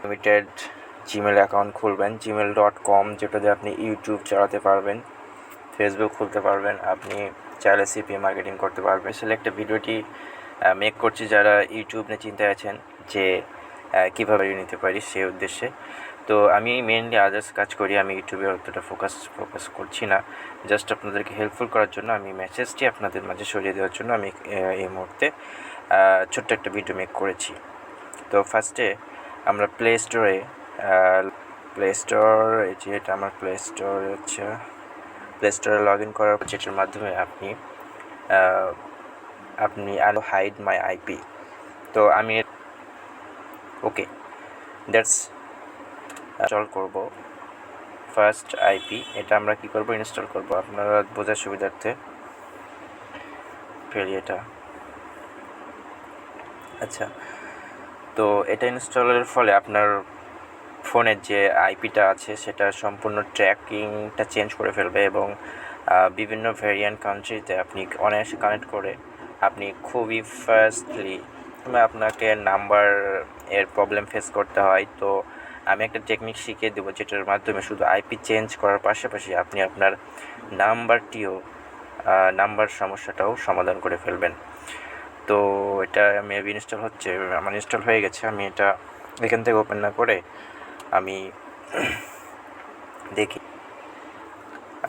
Limited Gmail account খুলবেন, gmail.com, যেটাতে আপনি ইউটিউব চালাতে পারবেন, ফেসবুক খুলতে পারবেন, আপনি চাইলে সিপিএ মার্কেটিং করতে পারবেন। আসলে একটা ভিডিওটি মেক করছি যারা ইউটিউব নিয়ে চিন্তায় আছেন যে কীভাবে নিতে পারি সেই উদ্দেশ্যে। তো আমি মেনলি আদার্স কাজ করি, আমি ইউটিউবে অতটা ফোকাস করছি না। জাস্ট আপনাদেরকে হেল্পফুল করার জন্য আমি মেসেজটি আপনাদের মাঝে সরিয়ে দেওয়ার জন্য আমি এই মুহূর্তে ছোট্ট একটা ভিডিও মেক করেছি। তো ফার্স্টে আমরা প্লে স্টোরে এই যে এটা আমার প্লে স্টোর, আচ্ছা প্লে স্টোরে লগ ইন করার পর যেটার মাধ্যমে আপনি আলো হাইড মাই আইপি। তো আমি ওকে দ্যাটস ইনস্টল করব ফার্স্ট আইপি। এটা আমরা কি করব, ইনস্টল করব আপনারা বোঝার সুবিধার্থে ফেলি এটা। আচ্ছা, তো এটা ইনস্টলের ফলে আপনার ফোনের যে আইপিটা আছে সেটা সম্পূর্ণ ট্র্যাকিংটা চেঞ্জ করে ফেলবে এবং বিভিন্ন ভেরিয়েন্ট কান্ট্রিতে আপনি অনায়াসে কানেক্ট করে আপনি খুবই ফাস্টলি, আপনাকে নাম্বার এর প্রবলেম ফেস করতে হয়। তো আমি একটা টেকনিক শিখিয়ে দেবো যেটার মাধ্যমে শুধু আইপি চেঞ্জ করার পাশাপাশি আপনি আপনার নাম্বার সমস্যাটাও সমাধান করে ফেলবেন। তো এটা মেবি ইনস্টল হচ্ছে, আমার ইনস্টল হয়ে গেছে। আমি এটা এখান থেকে ওপেন না করে আমি দেখি।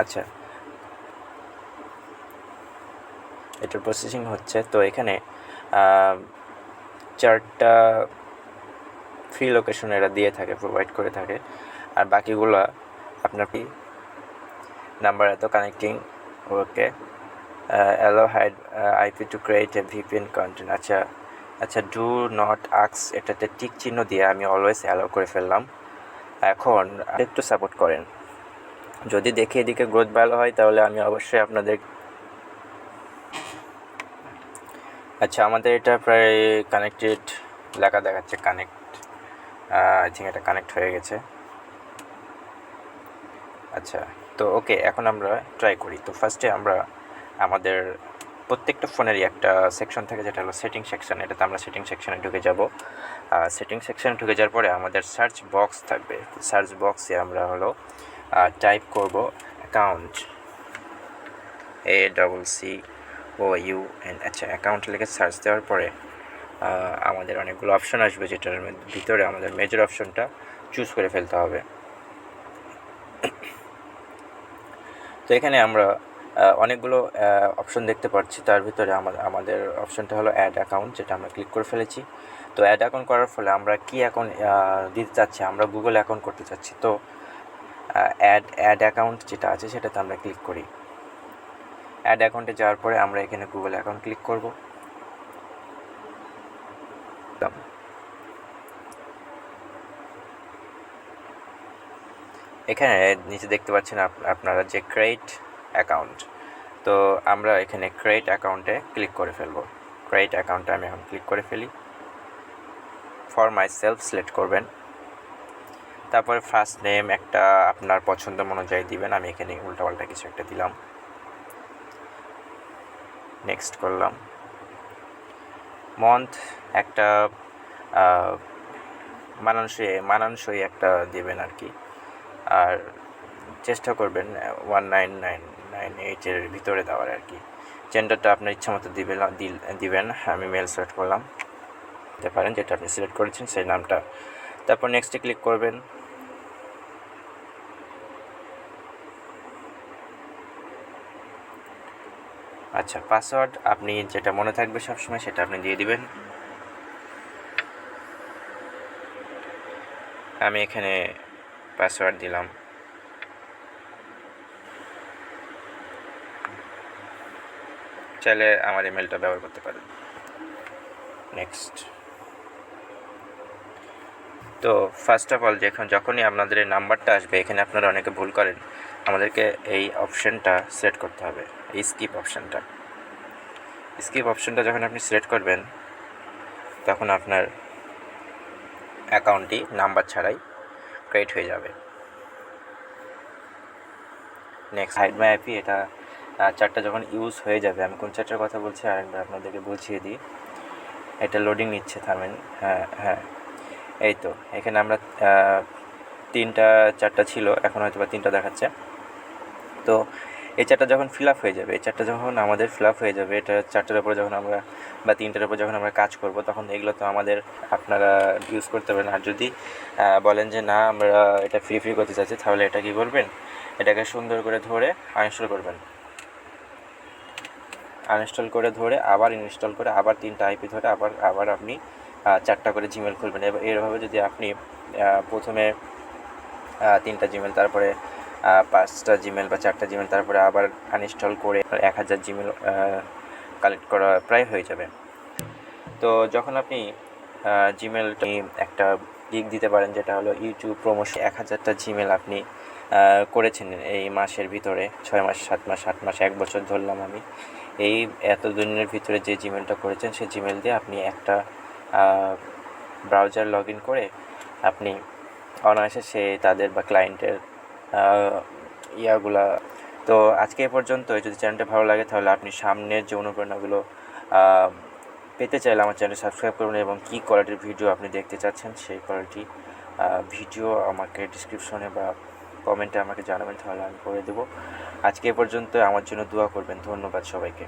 আচ্ছা, এটা প্রসেসিং হচ্ছে। তো এখানে 4টা ফ্রি লোকেশন এরা দিয়ে থাকে, প্রোভাইড করে থাকে, আর বাকিগুলো আপনার নাম্বার এত connecting, okay allow hide IP to create a VPN content. আচ্ছা ডু নট আক্স, এটাতে টিক চিহ্ন দিয়ে আমি অলওয়েজ অ্যালো করে ফেললাম। এখন একটু সাপোর্ট করেন, যদি দেখে এদিকে গ্রোথ ভালো হয় তাহলে আমি অবশ্যই আপনাদের। আচ্ছা, আমাদের এটা প্রায় কানেক্টেড লেখা দেখাচ্ছে, আই থিঙ্ক এটা কানেক্ট হয়ে গেছে। আচ্ছা, তো ওকে, এখন আমরা ট্রাই করি। তো ফার্স্টে আমরা আমাদের প্রত্যেকটা ফোনেরই একটা সেকশন থাকে যেটা হলো সেটিং সেকশন। এটাতে আমরা সেটিং সেকশনে ঢুকে যাব। সেটিং সেকশনে ঢুকে যাওয়ার পরে আমাদের সার্চ বক্স থাকবে। সার্চ বক্সে আমরা হলো টাইপ করব অ্যাকাউন্ট, ACCOUN। আচ্ছা, অ্যাকাউন্ট লিখে সার্চ দেওয়ার পরে আমাদের অনেকগুলো অপশন আসবে, যেটার ভিতরে আমাদের মেজর অপশনটা চুজ করে ফেলতে হবে। তো এখানে আমরা অনেকগুলো অপশন দেখতে পাচ্ছি, তার ভিতরে আমাদের অপশনটা হলো অ্যাড অ্যাকাউন্ট, যেটা আমরা ক্লিক করে ফেলেছি। তো অ্যাড অ্যাকাউন্ট করার ফলে আমরা কি অ্যাকাউন্ট দিতে চাচ্ছি, আমরা গুগল অ্যাকাউন্ট করতে চাচ্ছি। তো অ্যাড অ্যাকাউন্ট যেটা আছে সেটাতে আমরা ক্লিক করি। অ্যাড অ্যাকাউন্টে যাওয়ার পরে আমরা এখানে গুগল অ্যাকাউন্ট ক্লিক করব। এখানে নিচে দেখতে পাচ্ছেন আপনারা যে ক্রিয়েট অ্যাকাউন্ট। তো আমরা এখানে ক্রিয়েট অ্যাকাউন্টে ক্লিক করে ফেলব। ক্রিয়েট অ্যাকাউন্টে আমি এখন ক্লিক করে ফেলি। ফর মাই সেলফ সিলেক্ট করবেন, তারপরে ফার্স্ট নেম একটা আপনার পছন্দ অনুযায়ী দিবেন। আমি এখানে উল্টাপাল্টা কিছু একটা দিলাম, নেক্সট করলাম। মন্থ একটা মানানসই একটা দেবেন আর কি, আর চেষ্টা করবেন 19998-এর ভিতরে দেওয়ার আর কি। জেন্ডারটা আপনার ইচ্ছা মতো দিবেন। আমি মেল সিলেক্ট করলাম, দিতে পারেন যেটা আপনি সিলেক্ট করেছেন সেই নামটা। তারপর নেক্সটে ক্লিক করবেন। আচ্ছা, পাসওয়ার্ড আপনি যেটা মনে থাকবে সবসময় সেটা আপনি দিয়ে দিবেন। আমি এখানে পাসওয়ার্ড দিলাম। চাইলে আমার ইমেলটা ব্যবহার করতে পারেন। নেক্সট। তো ফার্স্ট অফ অল যখনই আপনাদের এই নাম্বারটা আসবে, এখানে আপনারা অনেকে ভুল করেন, আমাদেরকে এই অপশানটা সিলেক্ট করতে হবে, এই স্কিপ অপশানটা যখন আপনি সিলেক্ট করবেন তখন আপনার অ্যাকাউন্টটি নাম্বার ছাড়াই ক্রিয়েট হয়ে যাবে। Next, hide my IP. এটা 4টা যখন ইউজ হয়ে যাবে, আমি কোন 4টার কথা বলছি আরেকবার আপনাদেরকে বুঝিয়ে দিই। এটা লোডিং নিচ্ছে, থামেন। হ্যাঁ, এই তো এখানে আমরা 3টা 4টা ছিল, এখন হয়তো বা 3টা দেখাচ্ছে। তো এই 4টা যখন ফিল আপ হয়ে যাবে, এই 4টা যখন আমাদের ফিল আপ হয়ে যাবে, এটা 4টার উপরে যখন আমরা বা 3টার উপর যখন আমরা কাজ করব, তখন এগুলো তো আমাদের আপনারা ইউজ করতে পারেন। আর যদি বলেন যে না আমরা এটা ফ্রি করতে চাচ্ছি, তাহলে এটা কী করবেন, এটাকে সুন্দর করে ধরে আনইনস্টল করবেন। আনইনস্টল করে ধরে আবার ইনস্টল করে আবার 3টা আইপি ধরে আবার আপনি 4টা করে জিমেল খুলবেন। এবার এরভাবে যদি আপনি প্রথমে 3টা জিমেল, তারপরে 5টা জিমেল বা 4টা জিমেল, তারপরে আবার আনইনস্টল করে 1000 জিমেল কালেক্ট করা প্রায় হয়ে যাবে। তো যখন আপনি জিমেলটা একটা গিগ দিতে পারেন, যেটা হলো ইউটিউব প্রমোশন, 1000টা জিমেল আপনি করেছেন এই মাসের ভিতরে, 6 মাস 7 মাস 8 মাস 1 বছর ধরলাম আমি, এই এত দিনের ভিতরে যে জিমেলটা করেছেন সেই জিমেল দিয়ে আপনি একটা ব্রাউজার লগ ইন করে আপনি অনায়াসে সে তাদের বা ক্লায়েন্টের ইয়াগুলা। তো আজকে এ পর্যন্ত। যদি চ্যানেলটা ভালো লাগে তাহলে আপনি সামনের যে অনুপ্রেরণাগুলো পেতে চাইলে আমার চ্যানেল সাবস্ক্রাইব করুন, এবং কী কোয়ালিটির ভিডিও আপনি দেখতে চাচ্ছেন সেই কোয়ালিটি ভিডিও আমাকে ডিসক্রিপশনে বা কমেন্টে আমাকে জানাবেন, তাহলে আমি করে দেবো। আজকে এ পর্যন্ত। আমার জন্য দোয়া করবেন। ধন্যবাদ সবাইকে।